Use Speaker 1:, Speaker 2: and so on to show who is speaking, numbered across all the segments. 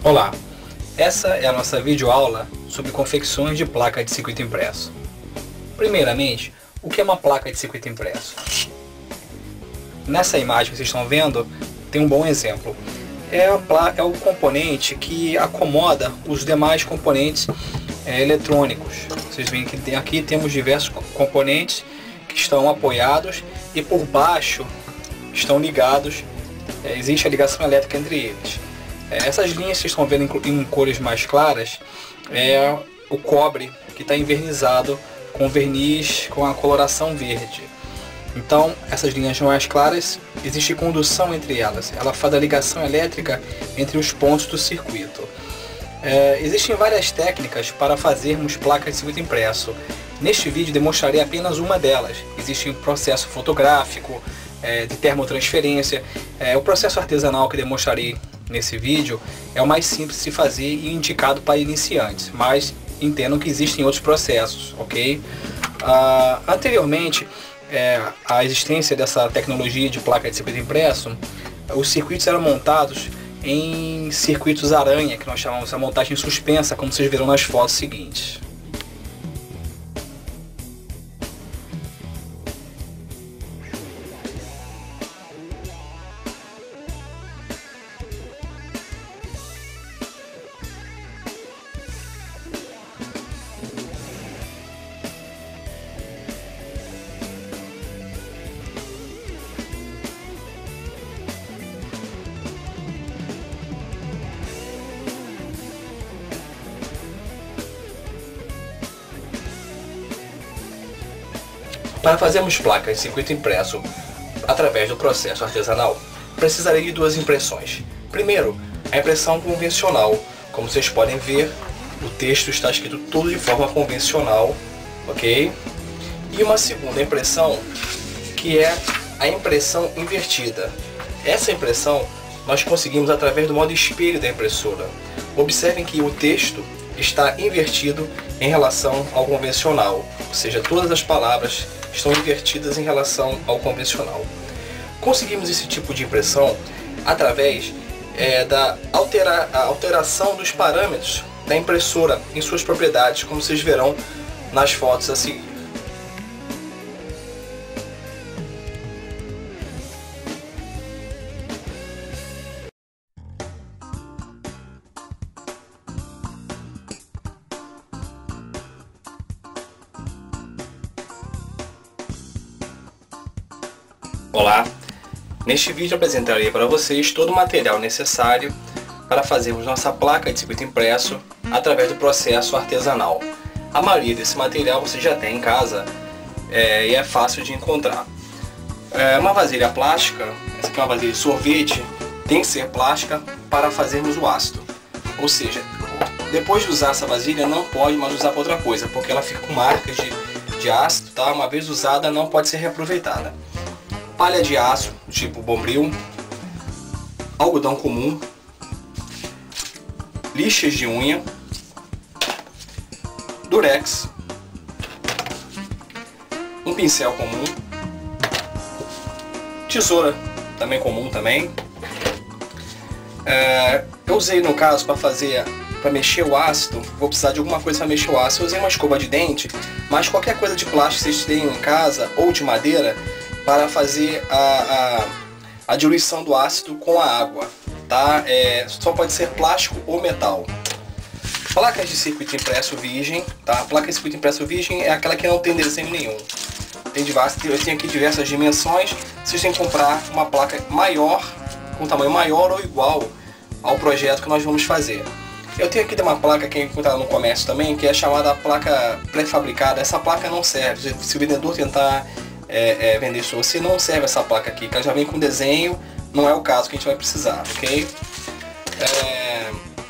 Speaker 1: Olá, essa é a nossa videoaula sobre confecções de placa de circuito impresso. Primeiramente, o que é uma placa de circuito impresso? Nessa imagem que vocês estão vendo, tem um bom exemplo. É o componente que acomoda os demais componentes eletrônicos. Vocês veem que aqui temos diversos componentes que estão apoiados e por baixo estão ligados, existe a ligação elétrica entre eles. Essas linhas que vocês estão vendo em cores mais claras é o cobre que está envernizado com verniz com a coloração verde. Então essas linhas mais claras, existe condução entre elas, ela faz a ligação elétrica entre os pontos do circuito. Existem várias técnicas para fazermos placas de circuito impresso. Neste vídeo demonstrarei apenas uma delas. Existe um processo fotográfico, de termotransferência. O processo artesanal que demonstrarei nesse vídeo é o mais simples de se fazer e indicado para iniciantes, mas entendam que existem outros processos, ok? Anteriormente, a existência dessa tecnologia de placa de circuito impresso, os circuitos eram montados em circuitos aranha, que nós chamamos de montagem suspensa, como vocês verão nas fotos seguintes. Para fazermos placas de circuito impresso através do processo artesanal, precisarei de duas impressões. Primeiro, a impressão convencional. Como vocês podem ver, o texto está escrito tudo de forma convencional, ok? E uma segunda impressão, que é a impressão invertida. Essa impressão nós conseguimos através do modo espelho da impressora. Observem que o texto está invertido em relação ao convencional, ou seja, todas as palavras estão invertidas em relação ao convencional. Conseguimos esse tipo de impressão através da alteração dos parâmetros da impressora em suas propriedades, como vocês verão nas fotos a seguir. Olá, neste vídeo apresentarei para vocês todo o material necessário para fazermos nossa placa de circuito impresso através do processo artesanal. A maioria desse material você já tem em casa e é fácil de encontrar. Uma vasilha plástica, essa aqui é uma vasilha de sorvete, tem que ser plástica para fazermos o ácido. Ou seja, depois de usar essa vasilha não pode mais usar para outra coisa, porque ela fica com marcas de ácido, tá? Uma vez usada não pode ser reaproveitada. Palha de aço, tipo bombril, algodão comum, lixas de unha, durex, um pincel comum, tesoura também comum também. Eu usei no caso para mexer o ácido, vou precisar de alguma coisa para mexer o ácido. Eu usei uma escova de dente, mas qualquer coisa de plástico que vocês tenham em casa ou de madeira, para fazer a diluição do ácido com a água, tá? Só pode ser plástico ou metal. Placas de circuito impresso virgem, tá? A placa de circuito impresso virgem é aquela que não tem desenho nenhum. Eu tenho aqui diversas dimensões. Vocês têm que comprar uma placa maior, com tamanho maior ou igual ao projeto que nós vamos fazer. Eu tenho aqui uma placa que é encontrada no comércio também, que é chamada placa pré-fabricada. Essa placa não serve. Se o vendedor tentar vender isso, você não serve essa placa aqui, que ela já vem com desenho, não é o caso que a gente vai precisar, ok?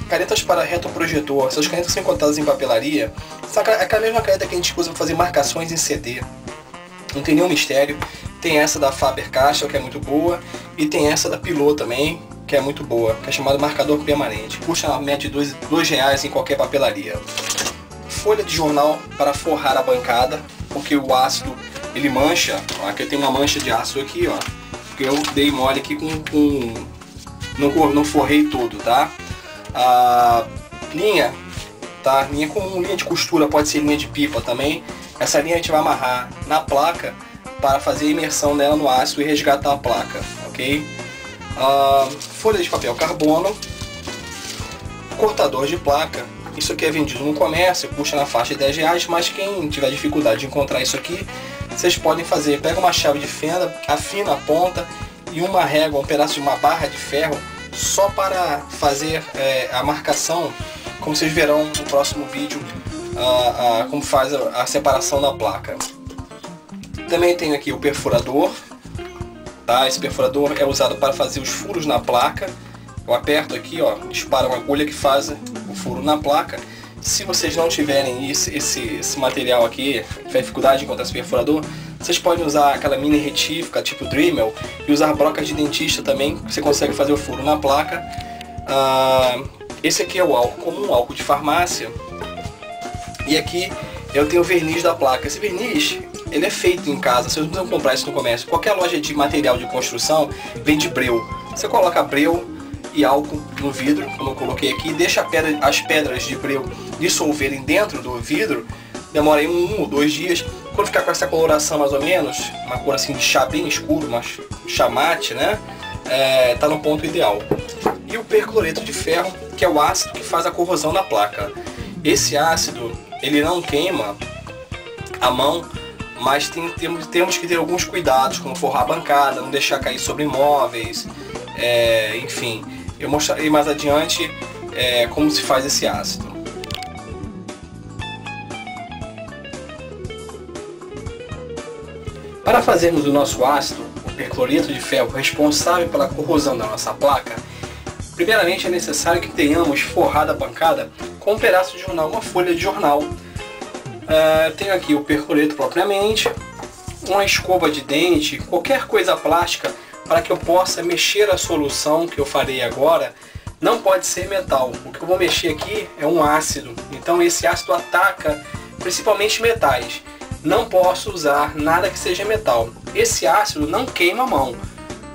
Speaker 1: Canetas para retroprojetor, essas canetas são encontradas em papelaria, é a mesma caneta que a gente usa para fazer marcações em CD, não tem nenhum mistério. Tem essa da Faber-Castell, que é muito boa, e tem essa da Pilot também, que é muito boa, que é chamada marcador permanente, custa uma média de R$2 em qualquer papelaria. Folha de jornal para forrar a bancada, porque o ácido ele mancha. Ó, aqui eu tenho uma mancha de ácido aqui, ó, porque eu dei mole aqui não forrei tudo, tá?
Speaker 2: a linha, tá? Linha comum, linha de costura, pode ser linha de pipa também. Essa linha a gente vai amarrar na placa para fazer a imersão dela no ácido e resgatar a placa, ok? Folha de papel carbono, cortador de placa. Isso aqui é vendido no comércio, custa na faixa de R$10, mas quem tiver dificuldade de encontrar isso aqui, vocês podem fazer. Pega uma chave de fenda, afina a ponta e uma régua, um pedaço de uma barra de ferro, só para fazer a marcação, como vocês verão no próximo vídeo, como faz a separação da placa. Também tem aqui o perfurador, tá? Esse perfurador é usado para fazer os furos na placa. Eu aperto aqui, ó, dispara uma agulha que faz o furo na placa. Se vocês não tiverem esse material aqui, tiver dificuldade de encontrar esse perfurador, vocês podem usar aquela mini retífica tipo Dremel e usar brocas de dentista também, você consegue fazer o furo na placa. Esse aqui é o álcool comum, álcool de farmácia. E aqui eu tenho o verniz da placa. Esse verniz, ele é feito em casa, vocês não precisam comprar isso no comércio. Qualquer loja de material de construção vende breu. Você coloca breu e álcool no vidro, como eu coloquei aqui, deixa as pedras de breu dissolverem dentro do vidro. Demora aí 1 ou 2 dias. Quando ficar com essa coloração mais ou menos, uma cor assim de chá bem escuro, mas chá mate, né? Tá no ponto ideal. E o percloreto de ferro, que é o ácido que faz a corrosão na placa. Esse ácido, ele não queima a mão, mas temos que ter alguns cuidados, como forrar a bancada, não deixar cair sobre imóveis, enfim. Eu mostrarei mais adiante como se faz esse ácido. Para fazermos o nosso ácido, o percloreto de ferro responsável pela corrosão da nossa placa, primeiramente é necessário que tenhamos forrado a bancada com um pedaço de jornal, uma folha de jornal. Tenho aqui o percloreto propriamente, uma escova de dente, qualquer coisa plástica para que eu possa mexer a solução que eu farei agora. Não pode ser metal. O que eu vou mexer aqui é um ácido. Então esse ácido ataca principalmente metais. Não posso usar nada que seja metal. Esse ácido não queima a mão.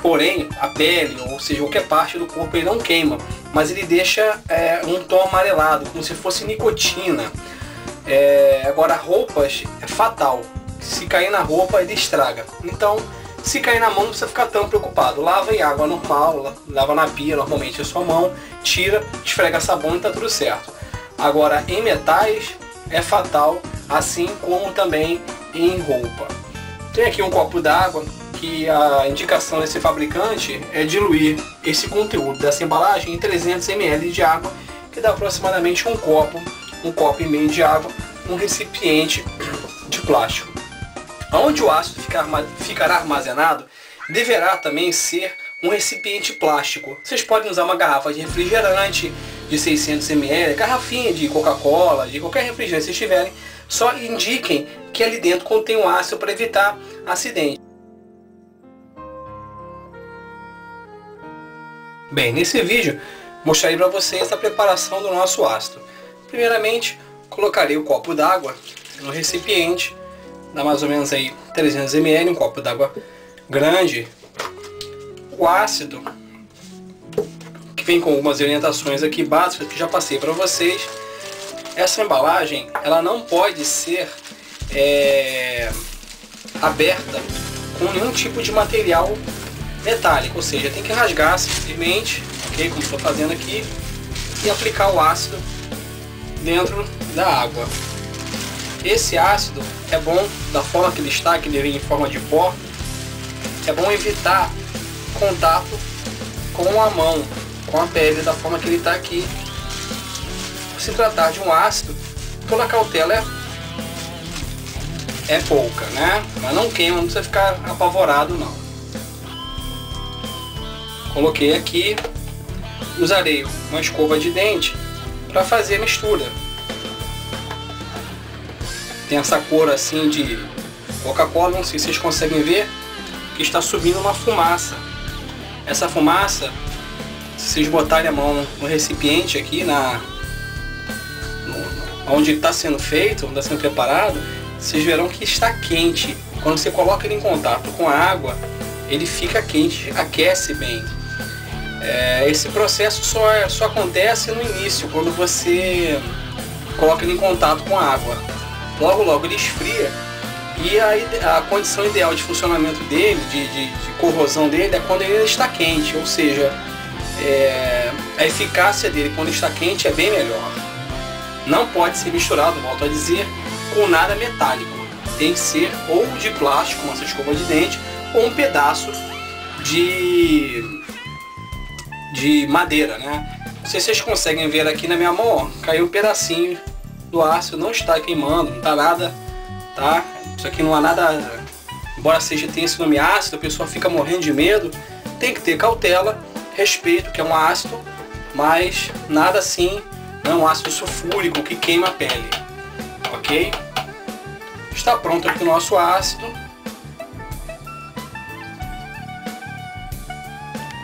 Speaker 2: Porém, a pele, ou seja, qualquer parte do corpo, ele não queima. Mas ele deixa um tom amarelado, como se fosse nicotina. Agora, roupas é fatal. Se cair na roupa, ele estraga. Então, se cair na mão, não precisa ficar tão preocupado. Lava em água normal, lava na pia normalmente a sua mão, tira, esfrega sabão e tá tudo certo. Agora, em metais é fatal, assim como também em roupa. Tem aqui um copo d'água, que a indicação desse fabricante é diluir esse conteúdo dessa embalagem em 300 ml de água, que dá aproximadamente um copo e meio de água, num recipiente de plástico. Onde o ácido ficará armazenado deverá também ser um recipiente plástico. Vocês podem usar uma garrafa de refrigerante de 600 ml, garrafinha de Coca-Cola, de qualquer refrigerante que vocês tiverem, só indiquem que ali dentro contém um ácido para evitar acidente. Bem, nesse vídeo mostrarei para vocês a preparação do nosso ácido. Primeiramente, colocarei o copo d'água no recipiente, dá mais ou menos aí 300 ml, um copo d'água grande. O ácido, que vem com algumas orientações aqui básicas que já passei para vocês. Essa embalagem, ela não pode ser aberta com nenhum tipo de material metálico, ou seja, tem que rasgar simplesmente, ok, como estou fazendo aqui, e aplicar o ácido dentro da água. Esse ácido é bom da forma que ele está, que ele vem em forma de pó. É bom evitar contato com a mão, com a pele, da forma que ele está aqui. Por se tratar de um ácido, toda a cautela é pouca, né? Mas não queima, não precisa ficar apavorado não. Coloquei aqui, usarei uma escova de dente para fazer a mistura. Tem essa cor assim de Coca-Cola, não sei se vocês conseguem ver, que está subindo uma fumaça. Essa fumaça, se vocês botarem a mão no recipiente aqui, onde está sendo feito, onde está sendo preparado, vocês verão que está quente. Quando você coloca ele em contato com a água, ele fica quente, aquece bem.
Speaker 1: Esse processo só acontece no início, quando você coloca ele em contato com a água. Logo ele esfria, e a condição ideal de funcionamento dele, de corrosão dele, é quando ele está quente, ou seja, a eficácia dele quando está quente é bem melhor. Não pode ser misturado, volto a dizer, com nada metálico. Tem que ser ou de plástico, uma escova de dente, ou um pedaço de madeira, né? Não sei se vocês conseguem ver aqui na minha mão, ó, caiu um pedacinho do ácido, não está queimando, não está nada, tá? Isso aqui não há nada, embora tenha esse nome ácido, a pessoa fica morrendo de medo. Tem que ter cautela, respeito, que é um ácido, mas nada assim, não é um ácido sulfúrico que queima a pele, ok? Está pronto aqui o nosso ácido.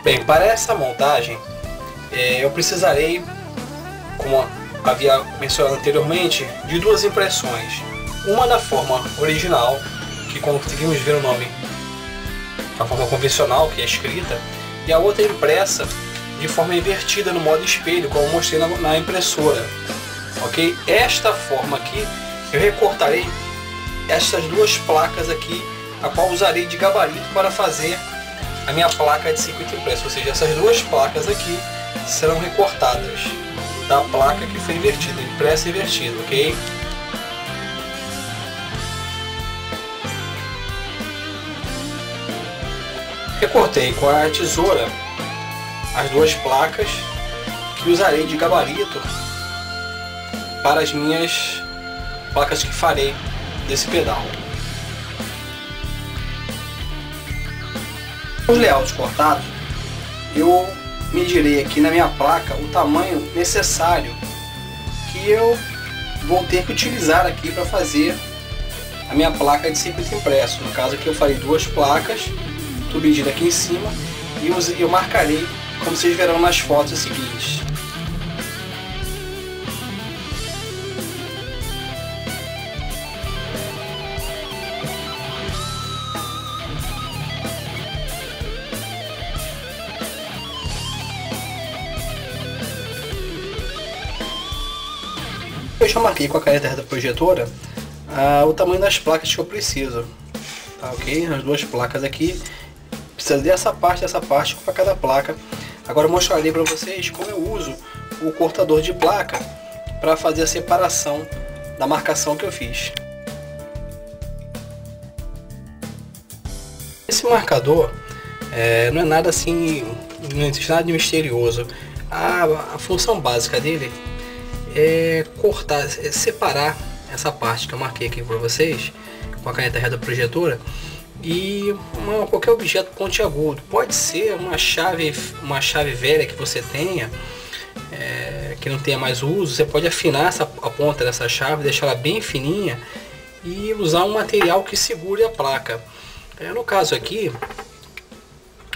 Speaker 1: Bem, para essa montagem, eu precisarei, como havia mencionado anteriormente, de duas impressões. Uma da forma original, que conseguimos ver o nome, a forma convencional, que é escrita, e a outra impressa de forma invertida no modo espelho, como eu mostrei na impressora. Ok? Esta forma aqui, eu recortarei estas duas placas aqui, a qual usarei de gabarito para fazer a minha placa de circuito impresso, ou seja, essas duas placas aqui serão recortadas da placa que foi invertida, impressa e invertida, ok? Recortei com a tesoura as duas placas que usarei de gabarito para as minhas placas que farei desse pedal. Os layouts cortados, eu medirei aqui na minha placa o tamanho necessário que eu vou ter que utilizar aqui para fazer a minha placa de circuito impresso. No caso aqui eu farei duas placas, estou medindo aqui em cima, e eu marcarei, como vocês verão nas fotos seguintes. Eu já marquei com a caneta reta projetora o tamanho das placas que eu preciso, tá, ok? As duas placas aqui, precisa dessa parte para cada placa. Agora eu mostrarei para vocês como eu uso o cortador de placa para fazer a separação da marcação que eu fiz. Esse marcador não é nada assim, não existe nada de misterioso. A função básica dele é cortar, separar essa parte que eu marquei aqui para vocês com a caneta reta projetora e qualquer objeto pontiagudo. Pode ser uma chave velha que você tenha, que não tenha mais uso. Você pode afinar a ponta dessa chave, deixar ela bem fininha e usar um material que segure a placa. No caso aqui,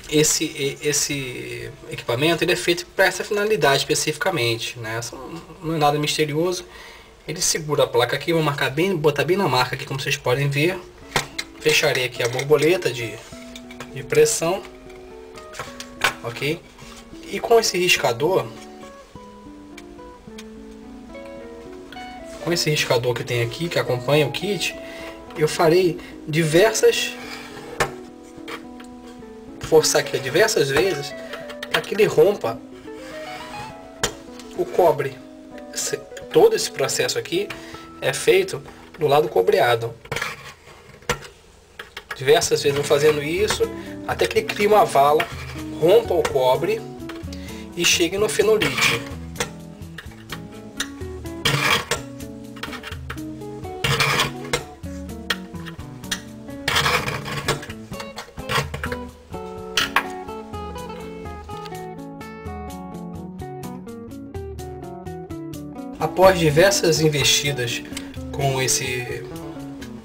Speaker 1: esse equipamento ele é feito para essa finalidade especificamente, né? Não é nada misterioso. Ele segura a placa aqui, vou marcar bem, botar bem na marca aqui, como vocês podem ver. Fecharei aqui a borboleta de pressão, ok? E com esse riscador, que tem aqui, que acompanha o kit, eu farei forçar aqui diversas vezes para que ele rompa o cobre. Todo esse processo aqui é feito do lado cobreado. Diversas vezes vou fazendo isso até que ele crie uma vala, rompa o cobre e chegue no fenolite. Após diversas investidas com esse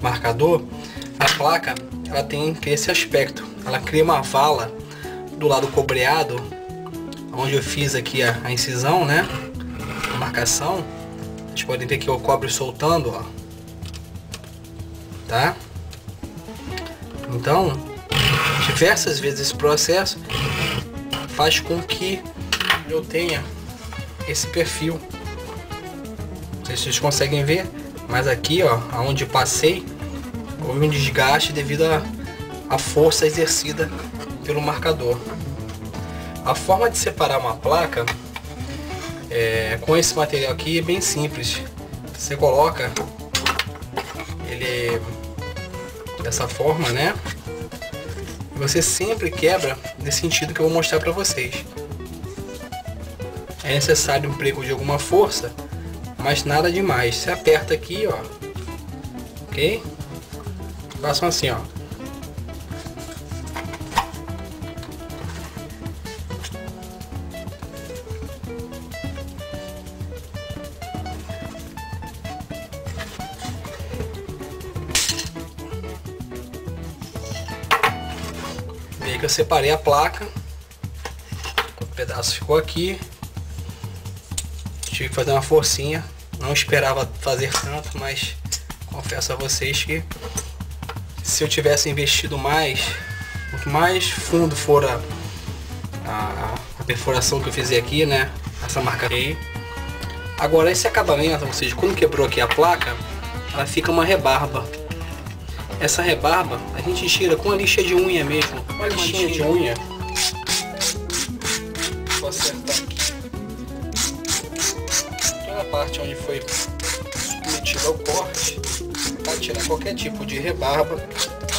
Speaker 1: marcador, a placa ela tem esse aspecto. Ela cria uma vala do lado cobreado, onde eu fiz aqui a incisão, né? A marcação. Vocês podem ver aqui o cobre soltando, ó. Tá? Então, diversas vezes esse processo,
Speaker 2: faz com que eu tenha esse perfil. Não sei se vocês conseguem ver, mas aqui, ó, onde passei, houve um desgaste devido à força exercida pelo marcador. A forma de separar uma placa com esse material aqui é bem simples. Você coloca ele dessa forma, né? E você sempre quebra nesse sentido que eu vou mostrar para vocês. É necessário um emprego de alguma força, mas nada demais. Você aperta aqui, ó, ok? Façam assim, ó. Veio que eu separei a placa, o pedaço ficou aqui. Tive que fazer uma forcinha, não esperava fazer tanto, mas confesso a vocês que se eu tivesse investido mais, quanto mais fundo for a perfuração que eu fiz aqui, né, essa marca aí. Agora esse acabamento, ou seja, quando quebrou aqui a placa, ela fica uma rebarba. Essa rebarba a gente tira com a lixa de unha mesmo, uma lixinha de unha. Vou acertar aqui toda a parte onde foi submetida ao corte, para tirar qualquer tipo de rebarba,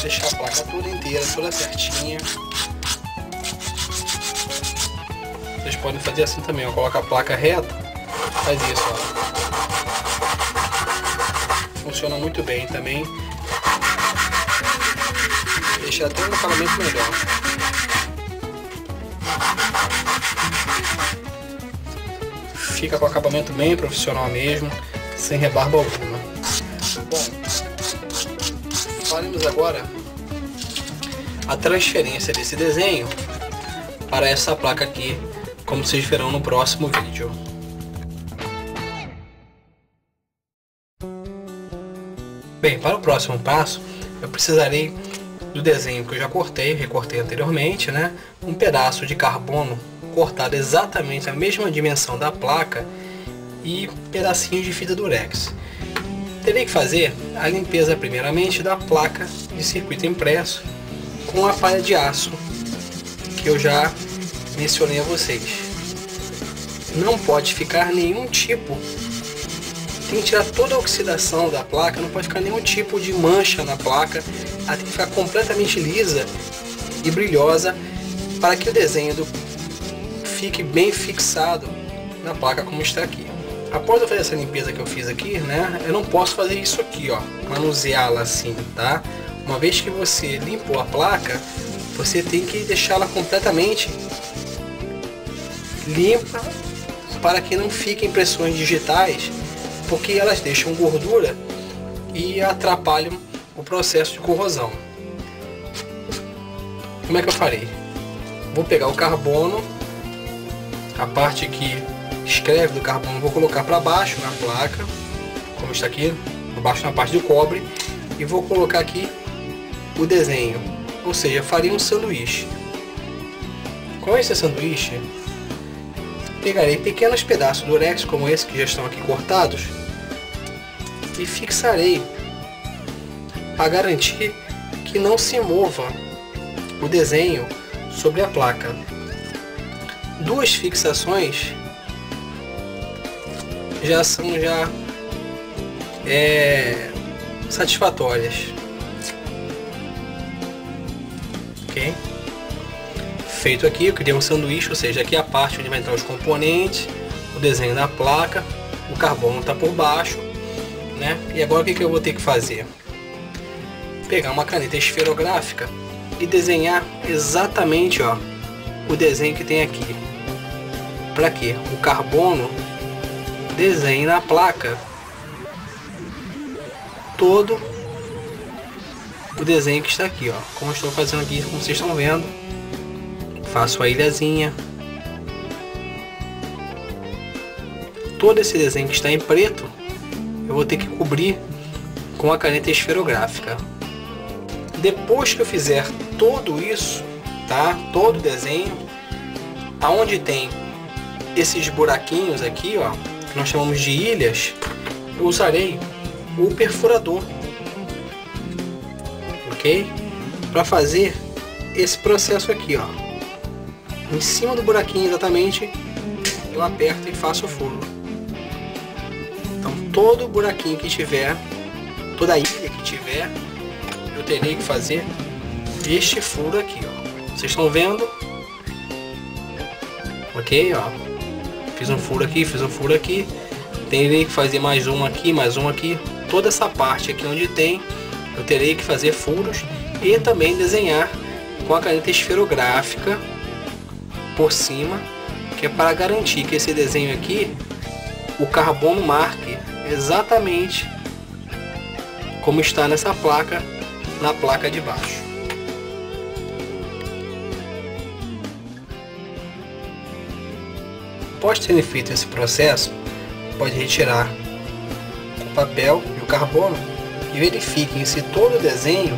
Speaker 2: deixar a placa toda inteira, toda certinha. Vocês podem fazer assim também, ó, coloca a placa reta, faz isso, ó. Funciona muito bem também. Deixa até um acabamento melhor. Fica com o acabamento bem profissional mesmo, sem rebarba alguma. Bom, faremos agora a transferência desse desenho para essa placa aqui, como vocês verão no próximo vídeo. Bem, para o próximo passo, eu precisarei do desenho que eu já recortei anteriormente, né? Um pedaço de carbono cortado exatamente a mesma dimensão da placa e pedacinhos de fita durex. Terei que fazer a limpeza primeiramente da placa de circuito impresso com a palha de aço que eu já mencionei a vocês. Não pode ficar nenhum tipo, tem que tirar toda a oxidação da placa, não pode ficar nenhum tipo de mancha na placa. Ela tem que ficar completamente lisa e brilhosa para que o desenho fique bem fixado na placa como está aqui. Após eu fazer essa limpeza que eu fiz aqui, né, eu não posso fazer isso aqui, ó, manuseá-la assim, tá? Uma vez que você limpou a placa, você tem que deixá-la completamente limpa para que não fiquem impressões digitais, porque elas deixam gordura e atrapalham o processo de corrosão. Como é que eu farei? Vou pegar o carbono, a parte que escreve do carbono vou colocar para baixo na placa, como está aqui, por baixo na parte do cobre, e vou colocar aqui o desenho, ou seja, farei um sanduíche. Com esse sanduíche, pegarei pequenos pedaços do durex como esse que já estão aqui cortados e fixarei para garantir que não se mova o desenho sobre a placa. Duas fixações já são satisfatórias. Ok? Feito aqui, eu criei um sanduíche, ou seja, aqui é a parte onde vai entrar os componentes, o desenho da placa, o carbono está por baixo, né? E agora o que eu vou ter que fazer? Pegar uma caneta esferográfica e desenhar exatamente, ó, o desenho que tem aqui. Para que o carbono desenhe na placa todo o desenho que está aqui, ó, como eu estou fazendo aqui, como vocês estão vendo. Faço a ilhazinha. Todo esse desenho que está em preto eu vou ter que cobrir com a caneta esferográfica. Depois que eu fizer tudo isso, tá? Todo o desenho,
Speaker 1: aonde tem esses buraquinhos aqui, ó, que nós chamamos de ilhas, eu usarei o perfurador, ok? Para fazer esse processo aqui, ó, em cima do buraquinho exatamente, eu aperto e faço o furo. Então todo buraquinho que tiver, toda ilha que tiver, eu terei que fazer este furo aqui, ó. Vocês estão vendo? Ok, ó. Fiz um furo aqui, fiz um furo aqui. Terei que fazer mais um aqui, mais um aqui. Toda essa parte aqui onde tem, eu terei que fazer furos e também desenhar com a caneta esferográfica por cima, que é para garantir que esse desenho aqui, o carbono marque exatamente como está nessa placa, na placa de baixo. Após ter feito esse processo, pode retirar o papel e o carbono e verifiquem se todo o desenho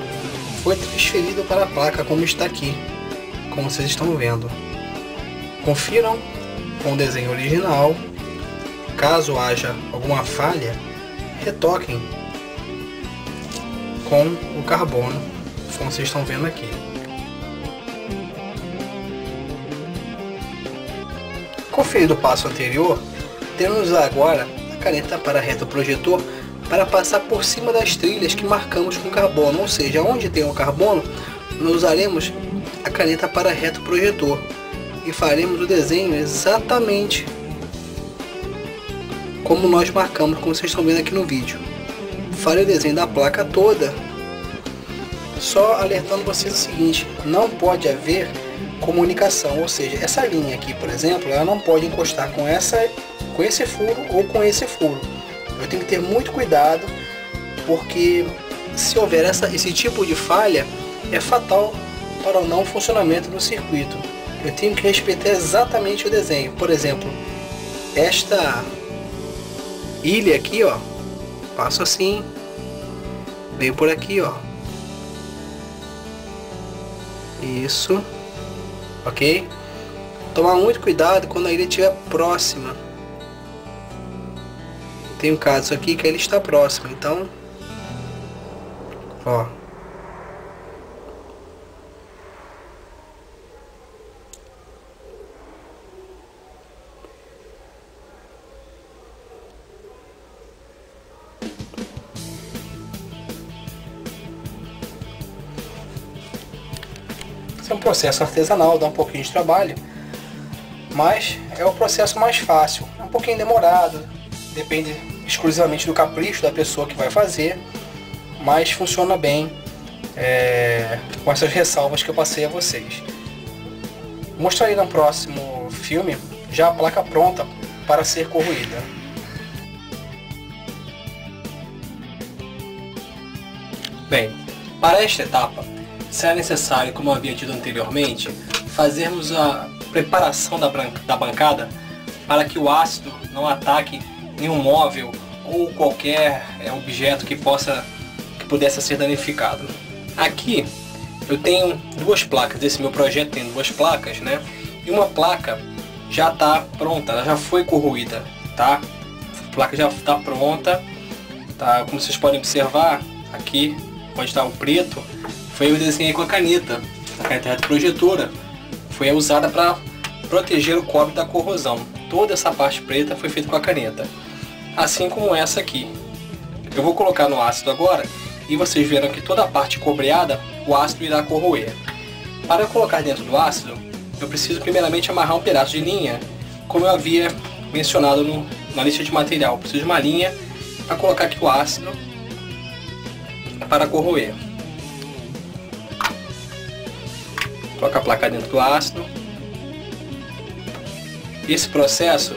Speaker 1: foi transferido para a placa como está aqui, como vocês estão vendo. Confiram com o desenho original. Caso haja alguma falha, retoquem com o carbono, como vocês estão vendo aqui. Conferido o passo anterior, temos agora a caneta para retroprojetor para passar por cima das trilhas que marcamos com carbono, ou seja, onde tem o carbono, nós usaremos a caneta para retroprojetor e faremos o desenho exatamente como nós marcamos, como vocês estão vendo aqui no vídeo. Farei o desenho da placa toda, só alertando vocês o seguinte: não pode haver comunicação, ou seja, essa linha aqui, por exemplo, ela não pode encostar com esse furo ou com esse furo. Eu tenho que ter muito cuidado, porque se houver esse tipo de falha, é fatal para o não funcionamento do circuito. Eu tenho que respeitar exatamente o desenho. Por exemplo, esta ilha aqui, ó, passo assim, veio por aqui, ó, isso, ok? Tomar muito cuidado quando a ilha estiver próxima. Tem um caso aqui que ele está próximo, então, ó, é um processo artesanal, dá um pouquinho de trabalho, mas é o processo mais fácil. É um pouquinho demorado, depende exclusivamente do capricho da pessoa que vai fazer, mas funciona bem, com essas ressalvas que eu passei a vocês. Mostrarei no próximo filme já a placa pronta para ser corroída. Bem, para esta etapa será necessário, como eu havia dito anteriormente, fazermos a preparação da bancada para que o ácido não ataque nenhum móvel ou qualquer objeto que pudesse ser danificado. Aqui eu tenho duas placas, esse meu projeto tem duas placas, né? E uma placa já está pronta, ela já foi corroída, tá? A placa já está pronta, tá? Como vocês podem observar, aqui onde está o preto, foi eu desenhei com a caneta retroprojetora, foi usada para proteger o cobre da corrosão. Toda essa parte preta foi feita com a caneta, assim como essa aqui. Eu vou colocar no ácido agora e vocês verão que toda a parte cobreada o ácido irá corroer. Para colocar dentro do ácido, eu preciso primeiramente amarrar um pedaço de linha, como eu havia mencionado na lista de material. Eu preciso de uma linha para colocar aqui o ácido para corroer. Coloca a placa dentro do ácido. Esse processo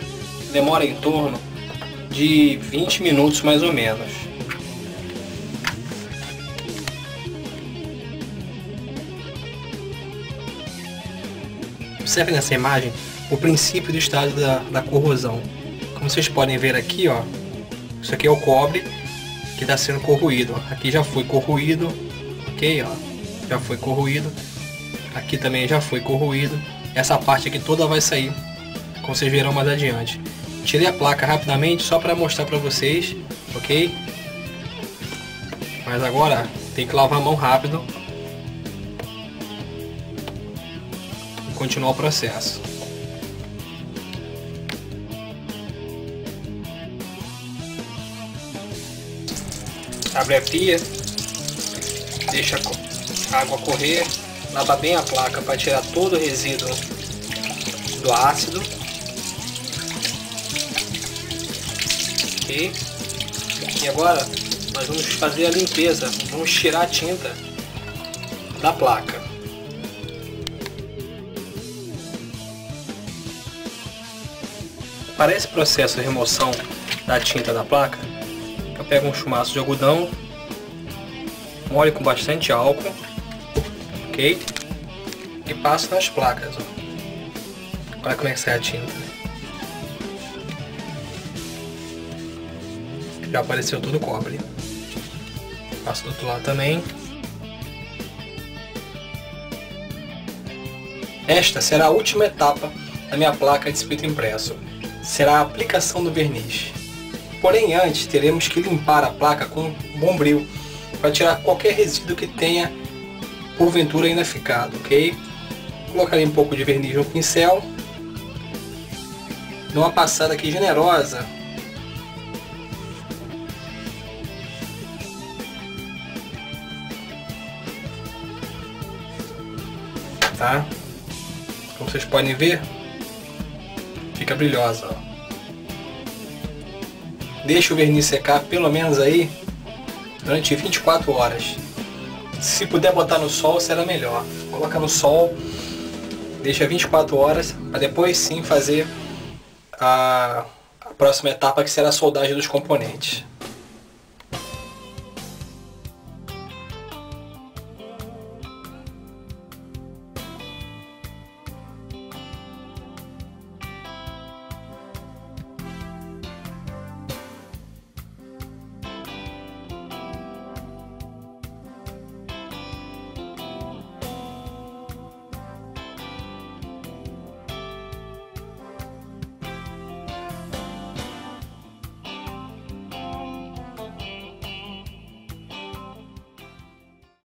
Speaker 1: demora em torno de 20 minutos mais ou menos. Observe nessa imagem o princípio do estado da corrosão. Como vocês podem ver aqui, ó, isso aqui é o cobre que está sendo corroído. Aqui já foi corroído, ok, ó, já foi corroído. Aqui também já foi corroído. essa parte aqui toda vai sair, como vocês verão mais adiante. Tirei a placa rapidamente só para mostrar para vocês, ok? Mas agora tem que lavar a mão rápido e continuar o processo. Abre a pia, deixa a água correr, lava bem a placa para tirar todo o resíduo do ácido. Ok? E agora nós vamos fazer a limpeza, vamos tirar a tinta da placa. Para esse processo de remoção da tinta da placa, eu pego um chumaço de algodão, molho com bastante álcool, ok? E passo nas placas. Ó. Olha como é que sai a tinta. Já apareceu todo o cobre. Passo do outro lado também. Esta será a última etapa da minha placa de espeto impresso. Será a aplicação do verniz. Porém, antes teremos que limpar a placa com bombril para tirar qualquer resíduo que tenha porventura ainda ficado, ok? Colocarei um pouco de verniz no pincel, dou uma passada aqui generosa tá? Como vocês podem ver, fica brilhosa, ó. Deixa o verniz secar pelo menos aí durante 24 horas. Se puder botar no sol, será melhor. Coloca no sol, deixa 24 horas, para depois sim fazer a próxima etapa, que será a soldagem dos componentes.